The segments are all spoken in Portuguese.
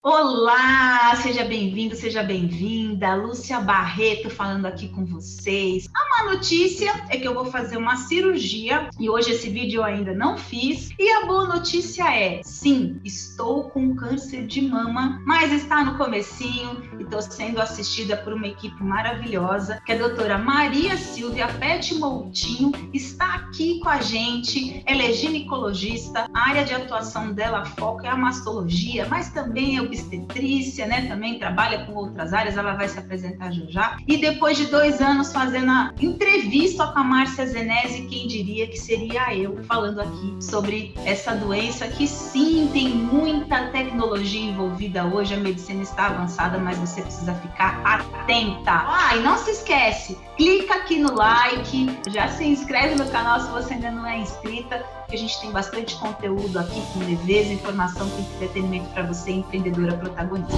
Olá, seja bem-vindo, seja bem-vinda. Lúcia Barreto falando aqui com vocês. A má notícia é que eu vou fazer uma cirurgia e hoje esse vídeo eu ainda não fiz. E a boa notícia é, sim, estou com câncer de mama, mas está no comecinho e estou sendo assistida por uma equipe maravilhosa, que é a doutora Maria Silvia Pet Moutinho, está aqui com a gente. Ela é ginecologista, a área de atuação dela, foco é a mastologia, mas também é obstetrícia, né? Também trabalha com outras áreas, ela vai se apresentar já. E depois de 2 anos fazendo a entrevista com a Márcia Zenesi, quem diria que seria eu falando aqui sobre essa doença que sim, tem muita tecnologia envolvida hoje, a medicina está avançada, mas você precisa ficar atenta. E não se esquece, clica aqui no like, já se inscreve no canal se você ainda não é inscrita, que a gente tem bastante conteúdo aqui com leveza, informação, com entretenimento para você, empreendedora protagonista.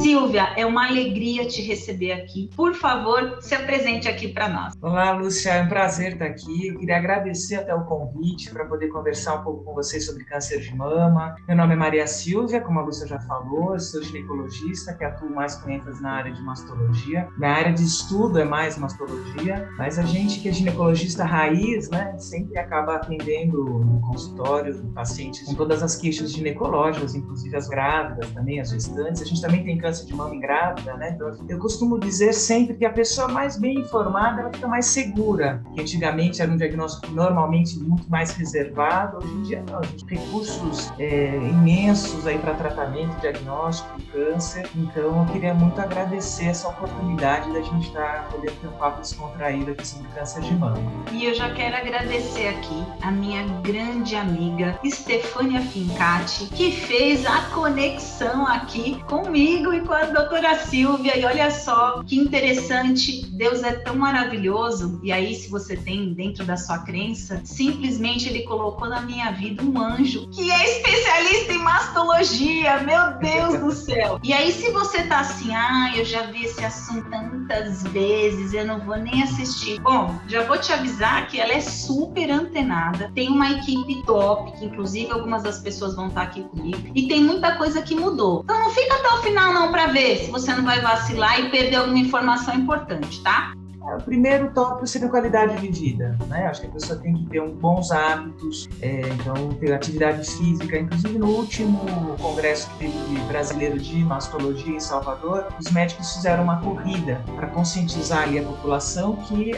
Silvia, é uma alegria te receber aqui. Por favor, se apresente aqui para nós. Olá, Lúcia, é um prazer estar aqui. Eu queria agradecer até o convite para poder conversar um pouco com vocês sobre câncer de mama. Meu nome é Maria Silvia, como a Lúcia já falou, eu sou ginecologista que atuo mais com ênfase na área de mastologia. Minha área de estudo é mais mastologia, mas a gente que é ginecologista raiz, né, sempre acaba atendendo no consultório pacientes com todas as queixas ginecológicas, inclusive as grávidas também, as gestantes. A gente também tem câncer de mama em grávida, né? Então, eu costumo dizer sempre que a pessoa mais bem informada, ela fica mais segura. Que antigamente era um diagnóstico normalmente muito mais reservado, hoje em dia não. A gente tem recursos imensos aí para tratamento, diagnóstico de câncer. Então, eu queria muito agradecer essa oportunidade da gente estar podendo ter um papo descontraído aqui sobre câncer de mama. E eu já quero agradecer aqui a minha grande amiga Stefânia Fincati, que fez a conexão aqui comigo e com a doutora Silvia, e olha só que interessante, Deus é tão maravilhoso, e aí se você tem dentro da sua crença, simplesmente ele colocou na minha vida um anjo, que é especialista em mastologia, meu Deus do céu. E aí se você tá assim, eu já vi esse assunto tantas vezes, eu não vou nem assistir. Bom, já vou te avisar que ela é super antenada, tem uma equipe top, que inclusive algumas das pessoas vão estar aqui comigo, e tem muita coisa que mudou. Então não fica até o final não para ver se você não vai vacilar e perder alguma informação importante, tá? O primeiro tópico seria qualidade de vida, né? Acho que a pessoa tem que ter bons hábitos, então ter atividade física. Inclusive no último congresso que teve brasileiro de mastologia em Salvador, os médicos fizeram uma corrida para conscientizar ali a população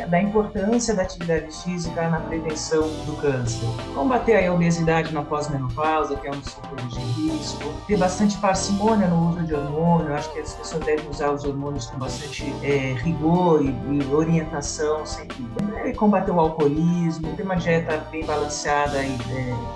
da importância da atividade física na prevenção do câncer. Combater a obesidade na pós-menopausa, que é um dos fatores de risco. Ter bastante parcimônia no uso de hormônio. Acho que as pessoas devem usar os hormônios com bastante rigor e orientação, sempre combater o alcoolismo, ter uma dieta bem balanceada e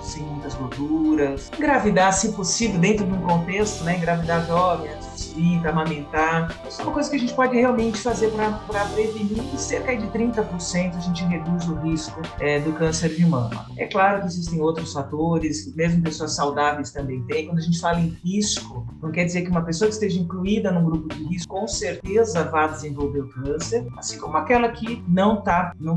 sem muitas gorduras, engravidar, se possível, dentro de um contexto, né? Engravidar jovem, antes dos 30, amamentar. Isso é uma coisa que a gente pode realmente fazer para prevenir, e cerca de 30% a gente reduz o risco do câncer de mama. É claro que existem outros fatores, mesmo pessoas saudáveis também têm. Quando a gente fala em risco, não quer dizer que uma pessoa que esteja incluída num grupo de risco com certeza vai desenvolver o câncer, assim como aquela que não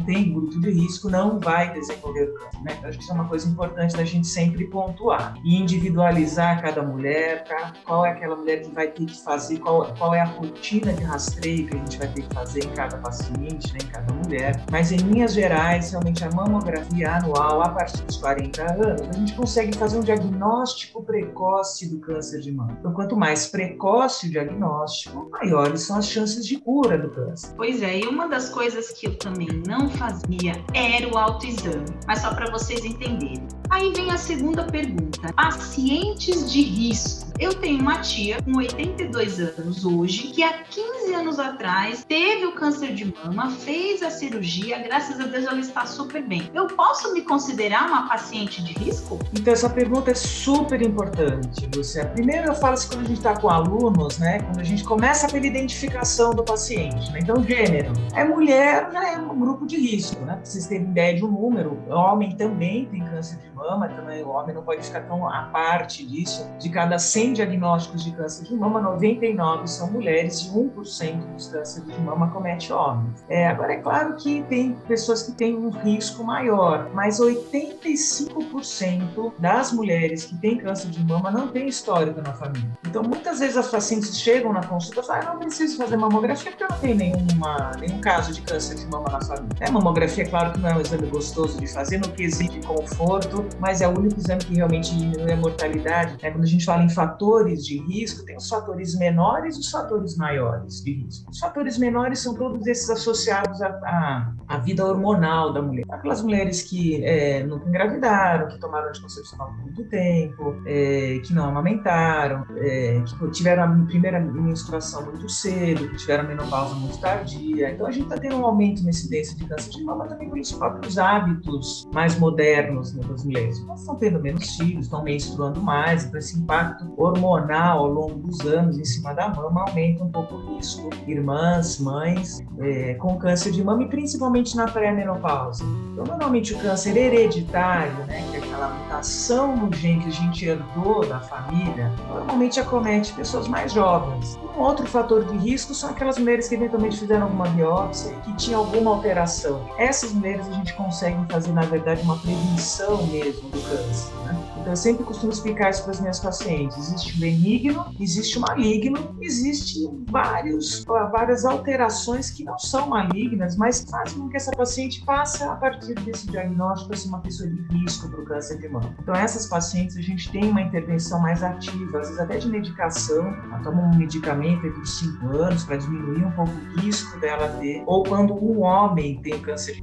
tem grupo de risco, não vai desenvolver o câncer, né? Então, acho que isso é uma coisa importante da gente sempre pontuar e individualizar cada mulher, tá? Qual é aquela mulher que vai ter que fazer, qual é a rotina de rastreio que a gente vai ter que fazer em cada paciente, né? Em cada mulher. Mas, em linhas gerais, realmente a mamografia anual, a partir dos 40 anos, a gente consegue fazer um diagnóstico precoce do câncer de mama. Então, quanto mais precoce o diagnóstico, maiores são as chances de cura do câncer. Pois é, e uma das coisas que eu também não fazia era o autoexame, mas só para vocês entenderem. Aí vem a segunda pergunta. Pacientes de risco. Eu tenho uma tia com 82 anos hoje, que há 15 anos atrás teve o câncer de mama, fez a cirurgia, graças a Deus ela está super bem. Eu posso me considerar uma paciente de risco? Então essa pergunta é super importante, Lúcia. Primeiro eu falo assim, quando a gente está com alunos, né, quando a gente começa pela identificação do paciente, né? Então gênero, é mulher, já é um grupo de risco, né? Pra vocês terem ideia de um número, o homem também tem câncer de mama, também o homem não pode ficar tão à parte disso. De cada 100 100 diagnósticos de câncer de mama, 99 são mulheres e 1% dos cânceres de mama comete homens. Agora, é claro que tem pessoas que têm um risco maior, mas 85% das mulheres que têm câncer de mama não tem histórico na família. Então, muitas vezes as pacientes chegam na consulta e falam: não preciso fazer mamografia porque eu não tenho nenhum caso de câncer de mama na família. Mamografia, claro que não é um exame gostoso de fazer no quesito de conforto, mas é o único exame que realmente diminui a mortalidade. Quando a gente fala em fatores de risco, tem os fatores menores e os fatores maiores de risco. Os fatores menores são todos esses associados à vida hormonal da mulher. Aquelas mulheres que nunca engravidaram, que tomaram anticoncepcional por muito tempo, que não amamentaram, que tiveram a primeira menstruação muito cedo, que tiveram a menopausa muito tardia. Então a gente está tendo um aumento na incidência de câncer de mama também pelos próprios hábitos mais modernos das mulheres. Elas estão tendo menos filhos, estão menstruando mais, então esse impacto hormonal ao longo dos anos em cima da mama aumenta um pouco o risco. Irmãs, mães com câncer de mama e principalmente na pré-menopausa. Então, normalmente o câncer hereditário, que é aquela mutação no gene que a gente herdou da família, normalmente acomete pessoas mais jovens. Um outro fator de risco são aquelas mulheres que eventualmente fizeram alguma biópsia e que tinham alguma alteração. Essas mulheres a gente consegue fazer, na verdade, uma prevenção mesmo do câncer, Então eu sempre costumo explicar isso para as minhas pacientes. Existe o benigno, existe o maligno, existem várias alterações que não são malignas, mas fazem com que essa paciente passe, a partir desse diagnóstico, a ser uma pessoa de risco para o câncer de mama. Então essas pacientes a gente tem uma intervenção mais ativa, às vezes até de medicação. Ela toma um medicamento por 5 anos para diminuir um pouco o risco dela ter. Ou quando um homem tem câncer,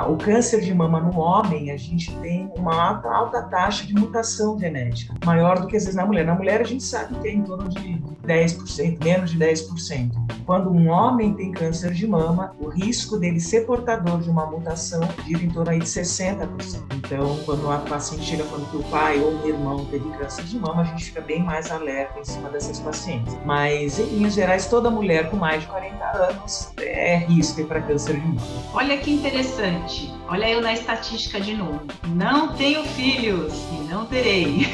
o câncer de mama no homem, a gente tem uma alta taxa de mutação genética, maior do que às vezes na mulher. Na mulher a gente sabe que tem em torno de 10%, menos de 10%. Quando um homem tem câncer de mama, o risco dele ser portador de uma mutação gira em torno aí de 60%. Então, quando a paciente chega falando que o pai ou o irmão teve câncer de mama, a gente fica bem mais alerta em cima dessas pacientes. Mas, em linhas gerais, toda mulher com mais de 40 anos é risco para câncer de mama. Olha que interessante. Olha eu na estatística de novo. Não tenho filhos e não terei.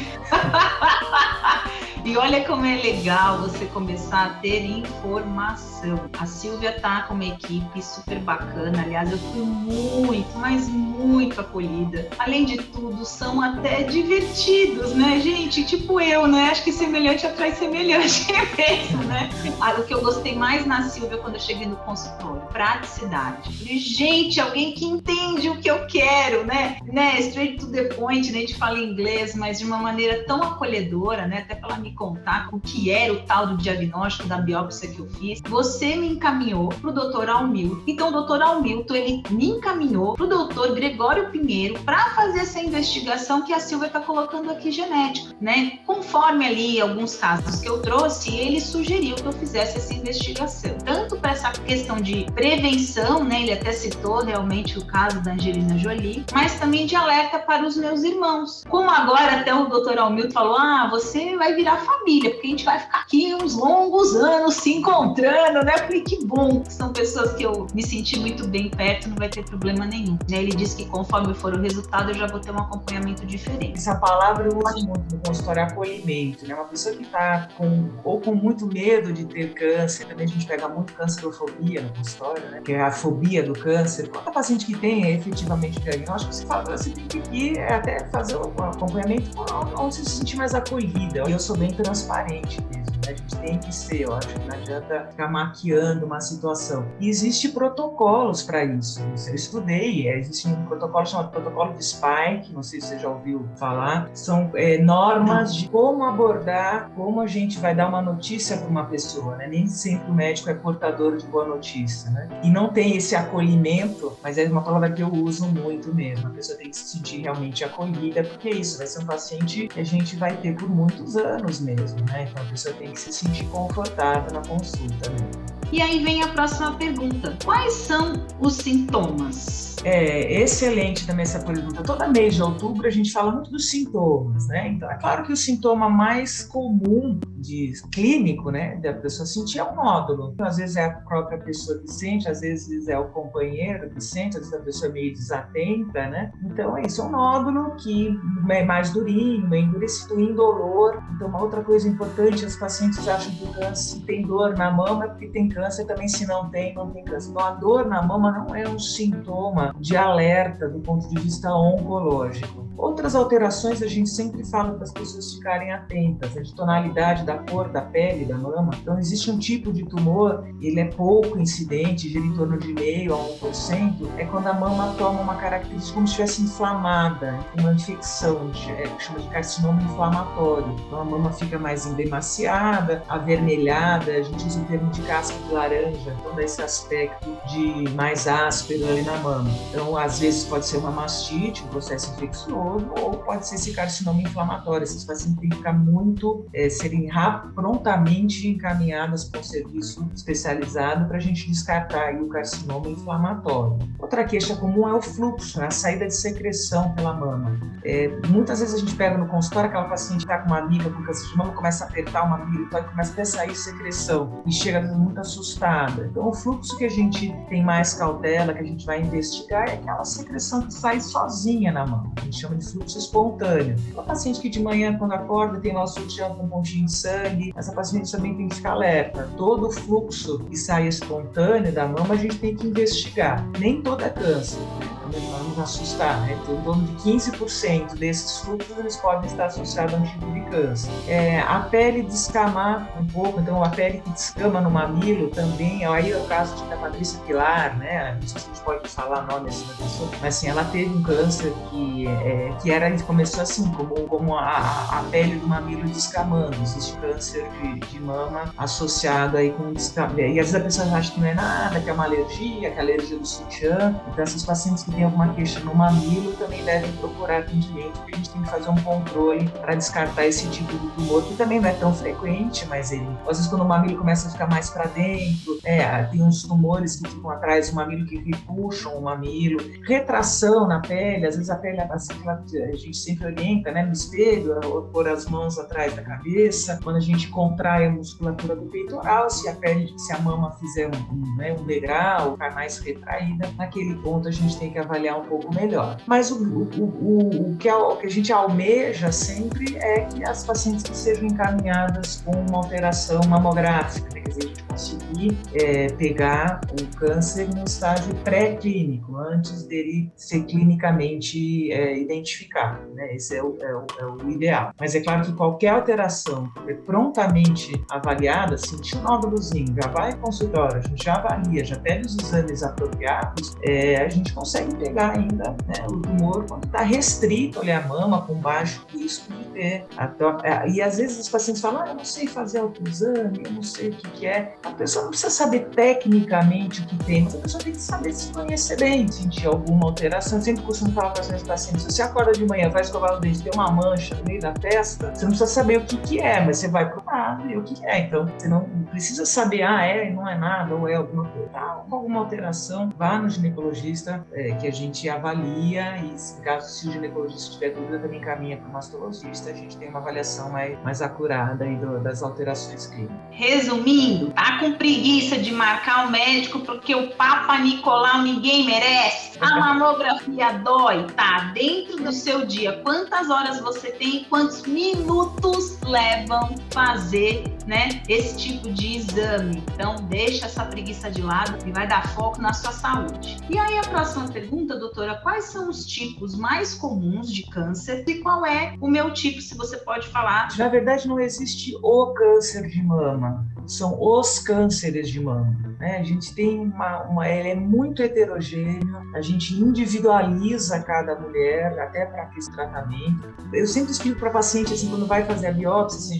E olha como é legal você começar a ter informação. A Silvia tá com uma equipe super bacana. Aliás, eu fui muito, mas muito acolhida. Além de tudo, são até divertidos, né, gente? Tipo eu, né? Acho que semelhante atrai semelhante mesmo, né? O que eu gostei mais na Silvia quando eu cheguei no consultório, praticidade. Falei, gente, alguém que entende o que eu quero, né? Straight to the point, né? A gente fala em inglês, mas de uma maneira tão acolhedora, né? Até pra ela me contar o que era o tal do diagnóstico da biópsia que eu fiz. Você me encaminhou pro Dr. Almilton. Então, o Dr. Almilton, ele me encaminhou pro Dr. Gregório Pinheiro para fazer essa investigação que a Silvia tá colocando aqui, genética, né? Conforme ali alguns casos que eu trouxe, ele sugeriu que eu fizesse essa investigação. Tanto para essa questão de prevenção, né? Ele até citou realmente o caso da Angelina Jolie, mas também de alerta para os meus irmãos. Como agora até o Dr. Almilton falou, você vai virar família, porque a gente vai ficar aqui uns longos anos se encontrando, né? Eu falei, que bom, são pessoas que eu me senti muito bem perto, não vai ter problema nenhum. Ele disse que conforme for o resultado, eu já vou ter um acompanhamento diferente. Essa palavra eu uso muito no consultório, acolhimento, né? Uma pessoa que está com muito medo de ter câncer, também a gente pega muito cancerofobia no consultório, né? Que é a fobia do câncer. Quando a paciente que tem efetivamente o diagnóstico, você fala, você tem que ir até fazer um acompanhamento onde você se sentir mais acolhida. E eu sou bem transparente mesmo, né? A gente tem que ser, eu acho que não adianta ficar maquiando uma situação. E existem protocolos para isso. Eu estudei, existe um protocolo chamado protocolo de Spike, não sei se você já ouviu falar, são normas de como abordar, como a gente vai dar uma notícia para uma pessoa, né? Nem sempre o médico é portador de boa notícia, né? E não tem esse acolhimento, mas é uma palavra que eu uso muito mesmo. A pessoa tem que se sentir realmente acolhida, porque é isso, vai ser um paciente que a gente vai ter por muitos anos mesmo, né? Então a pessoa tem que se sentir confortável na consulta, né? E aí vem a próxima pergunta. Quais são os sintomas? Excelente também essa pergunta. Todo mês de outubro a gente fala muito dos sintomas, né? Então é claro que o sintoma mais comum clínico, né, da pessoa sentir um nódulo. Então, às vezes é a própria pessoa que sente, às vezes é o companheiro que sente, às vezes a pessoa é meio desatenta, né? Então é isso, é um nódulo que é mais durinho, meio endurecido, indolor. Então uma outra coisa importante, os pacientes acham que o câncer, se tem dor na mama é porque tem câncer, também se não tem, não tem câncer. Então a dor na mama não é um sintoma de alerta do ponto de vista oncológico. Outras alterações a gente sempre fala para as pessoas ficarem atentas, a de tonalidade da cor da pele da mama. Então existe um tipo de tumor, ele é pouco incidente, gira em torno de 0,5% a 1%, é quando a mama toma uma característica como se estivesse inflamada, uma infecção, que chama de carcinoma inflamatório. Então a mama fica mais endemaciada, avermelhada, a gente usa o termo de casca de laranja, então dá esse aspecto de mais áspero ali na mama. Então às vezes pode ser uma mastite, um processo infeccioso, ou pode ser esse carcinoma inflamatório. Esses pacientes têm que ficar serem prontamente encaminhadas para um serviço especializado para a gente descartar aí o carcinoma inflamatório. Outra queixa comum é o fluxo, a saída de secreção pela mama. Muitas vezes a gente pega no consultório aquela paciente que está com uma amiga com câncer de mama, começa a apertar o mamilo e começa até a sair secreção e chega muito assustada. Então o fluxo que a gente tem mais cautela, que a gente vai investigar, é aquela secreção que sai sozinha na mama. A gente chama de fluxo espontâneo. Uma paciente que de manhã, quando acorda, tem lá o sutiã com um pontinho de sangue, essa paciente também tem que ficar alerta. Todo o fluxo que sai espontâneo da mama a gente tem que investigar. Nem todo é câncer, não nos assustar, né? Em torno de 15% desses fluxos eles podem estar associados a um tipo de câncer. A pele descamar um pouco, então a pele que descama no mamilo também, aí é o caso da Patrícia Pilar, né? Não sei se a gente pode falar nome assim da pessoa, mas assim, ela teve um câncer que começou assim, como a pele do mamilo descamando. Existe câncer de mama associado aí com descamamento. E às vezes a pessoa acha que não é nada, que é uma alergia, que é alergia do sutiã. Então esses pacientes que têm alguma queixa no mamilo também devem procurar atendimento, porque a gente tem que fazer um controle para descartar esse tipo de tumor, que também não é tão frequente, mas às vezes quando o mamilo começa a ficar mais para dentro, tem uns tumores que ficam atrás do mamilo que repuxam o mamilo, retração na pele, às vezes a pele assim, a gente sempre orienta, né, no espelho, ou pôr as mãos atrás da cabeça, quando a gente contrai a musculatura do peitoral, se a mama fizer um degrau, ficar mais retraída, naquele ponto a gente tem que avaliar um pouco melhor. Mas o que a gente almeja sempre é que as pacientes que sejam encaminhadas com uma alteração mamográfica, né? Quer dizer, a gente conseguir pegar o câncer no estágio pré-clínico, antes dele ser clinicamente identificado, né? Esse é o ideal. Mas é claro que qualquer alteração prontamente avaliada, sentir um nódulozinho, já vai ao consultório, a gente já avalia, já pede os exames apropriados, a gente consegue pegar ainda, né, o tumor quando está restrito ali à mama, com baixo risco de ter. E às vezes os pacientes falam, eu não sei fazer autoexame, eu não sei o que é. A pessoa não precisa saber tecnicamente o que tem, mas a pessoa tem que saber se conhecer bem, sentir alguma alteração. Eu sempre costumo falar para os meus pacientes, se você acorda de manhã, vai escovar o dente, tem uma mancha no meio da testa, você não precisa saber o que é, mas você vai procurar ver o que é. Então, você não precisa saber, não é nada, ou é alguma coisa. Alguma alteração, vá no ginecologista, que a gente avalia, e se o ginecologista tiver dúvida, também encaminha para o mastologista, a gente tem uma avaliação mais acurada aí das alterações clínicas. Resumindo, tá com preguiça de marcar o médico porque o Papa Nicolau ninguém merece? A mamografia dói, tá dentro do seu dia. Quantas horas você tem, quantos minutos levam fazer, né, esse tipo de exame? Então, deixa essa preguiça de lado e vai dar foco na sua saúde. E aí, a próxima pergunta, doutora, quais são os tipos mais comuns de câncer e qual é o meu tipo, se você pode falar? Na verdade, não existe o câncer de mama, são os cânceres de mama, né? A gente tem ele é muito heterogêneo, a gente individualiza cada mulher, até para esse tratamento. Eu sempre explico para paciente, assim, quando vai fazer a biópsia, assim,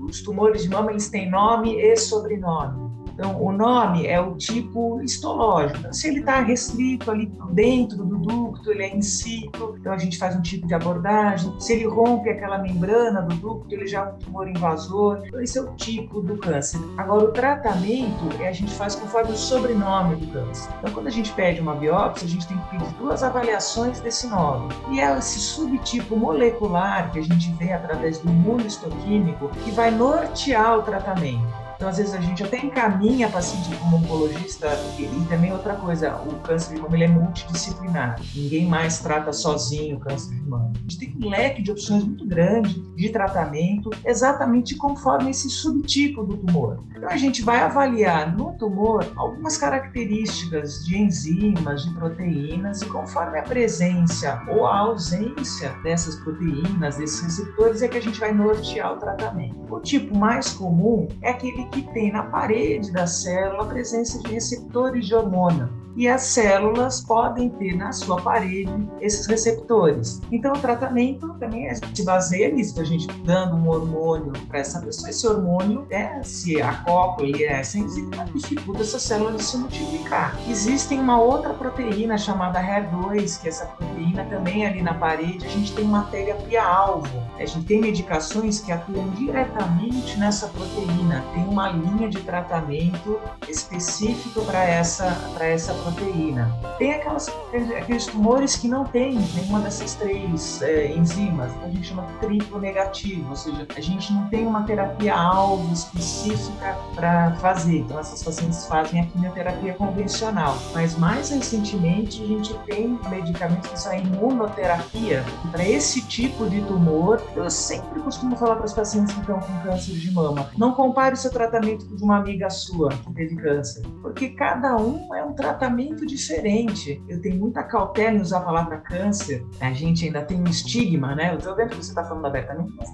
os tumores de mama, eles têm nome e sobrenome. Então, o nome é o tipo histológico. Se ele está restrito ali dentro do ducto, ele é in situ, então a gente faz um tipo de abordagem. Se ele rompe aquela membrana do ducto, ele já é um tumor invasor. Então, esse é o tipo do câncer. Agora, o tratamento a gente faz conforme o sobrenome do câncer. Então, quando a gente pede uma biópsia, a gente tem que pedir 2 avaliações desse nome. E é esse subtipo molecular que a gente vê através do imunohistoquímico que vai nortear o tratamento. Então, às vezes, a gente até encaminha paciente como oncologista, e também outra coisa, o câncer de mama ele é multidisciplinar. Ninguém mais trata sozinho o câncer de mama. A gente tem um leque de opções muito grande de tratamento, exatamente conforme esse subtipo do tumor. Então, a gente vai avaliar no tumor algumas características de enzimas, de proteínas, e conforme a presença ou a ausência dessas proteínas, desses receptores, é que a gente vai nortear o tratamento. O tipo mais comum é aquele que tem na parede da célula a presença de receptores de hormônio. E as células podem ter na sua parede esses receptores. Então, o tratamento também se baseia nisso, a gente dando um hormônio para essa pessoa. Esse hormônio, se acopla e essa enzima, dificulta essa célula de se multiplicar. Existe uma outra proteína chamada HER2, que essa proteína também ali na parede, a gente tem uma terapia-alvo. A gente tem medicações que atuam diretamente nessa proteína. Tem uma linha de tratamento específico para essa proteína. Tem aqueles tumores que não tem nenhuma dessas 3 enzimas, que a gente chama de triplo negativo, ou seja, a gente não tem uma terapia-alvo específica para fazer. Então, essas pacientes fazem a quimioterapia convencional. Mas, mais recentemente, a gente tem medicamentos que são a imunoterapia. E para esse tipo de tumor, eu sempre costumo falar para os pacientes que estão com câncer de mama, não compare o seu tratamento com de uma amiga sua que teve câncer, porque cada um é um tratamento diferente. Eu tenho muita cautela em usar a palavra câncer. A gente ainda tem um estigma, né? Eu estou vendo que você está falando abertamente, mas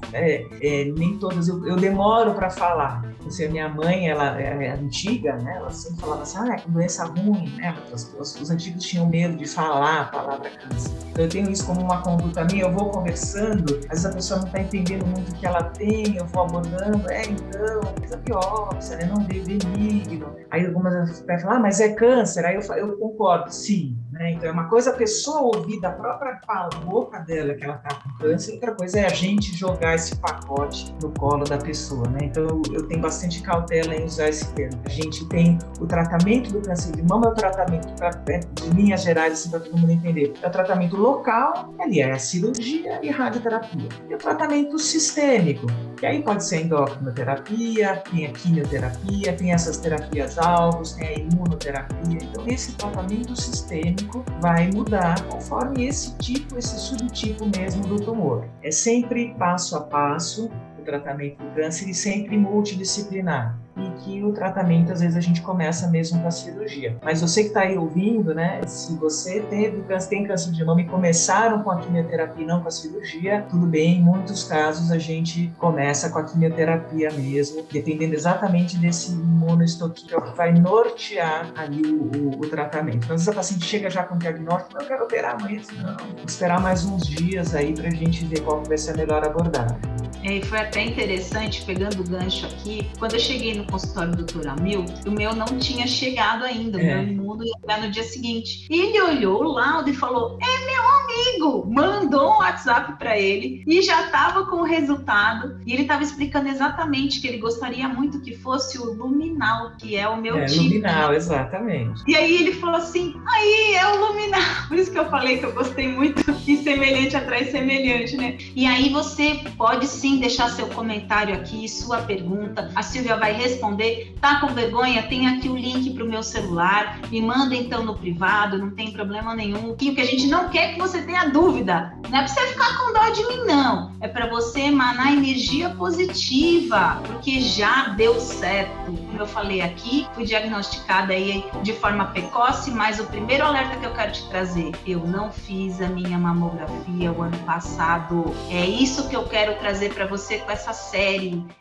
nem todas. Eu demoro para falar. A minha mãe, ela é antiga, né? Ela sempre falava assim, é doença ruim, né? Os antigos tinham medo de falar a palavra câncer. Então, eu tenho isso como uma conduta minha. Eu vou conversando, às vezes a pessoa não está entendendo muito o que ela tem, eu vou abordando, então, fez a biópsia, né? Não veio benigno. Aí algumas pessoas falam, mas é câncer? Aí eu concordo, sim. Né? Então, é uma coisa a pessoa ouvir da própria boca dela que ela está com câncer, outra coisa é a gente jogar esse pacote no colo da pessoa. Né? Então, eu tenho bastante cautela em usar esse termo. A gente tem o tratamento do câncer de mama, é o tratamento, de linhas gerais, assim, para todo mundo entender. É o tratamento local, ali é a cirurgia e radioterapia. E o tratamento sistêmico, que aí pode ser endocrinoterapia, tem a quimioterapia, tem essas terapias-alvos, tem a imunoterapia. Então, esse tratamento sistêmico vai mudar conforme esse subtipo mesmo do tumor. É sempre passo a passo o tratamento do câncer e sempre multidisciplinar. E que o tratamento, às vezes, a gente começa mesmo com a cirurgia. Mas você que está aí ouvindo, né? Se você tem câncer de mama e começaram com a quimioterapia e não com a cirurgia, tudo bem, em muitos casos a gente começa com a quimioterapia mesmo, dependendo exatamente desse imunohistoquímico que vai nortear ali o tratamento. Então, às vezes a paciente chega já com o diagnóstico, eu quero operar amanhã, não, vou esperar mais uns dias aí para a gente ver qual vai ser a melhor abordagem. E foi até interessante, pegando o gancho aqui, quando eu cheguei no consultório do Dr. Amil, o meu não tinha chegado ainda, o meu imuno ia chegar no dia seguinte. E ele olhou o laudo e falou, é meu amigo! Mandou um WhatsApp para ele e já estava com o resultado. E ele estava explicando exatamente que ele gostaria muito que fosse o luminal, que é o meu tipo. Luminal, exatamente. E aí ele falou assim, aí é o luminal. Por isso que eu falei que eu gostei muito e semelhante atrai semelhante, né? E aí você pode sim deixar seu comentário aqui, sua pergunta. A Silvia vai responder. Tá com vergonha? Tem aqui o link para o meu celular. Me manda então no privado, não tem problema nenhum. O que a gente não quer é que você tenha dúvida. Não é para você ficar com dó de mim, não. É para você emanar energia positiva, porque já deu certo. Como eu falei aqui, fui diagnosticada aí de forma precoce, mas o primeiro alerta que eu quero te trazer, eu não fiz a minha mamografia o ano passado. É isso que eu quero trazer para você com essa série.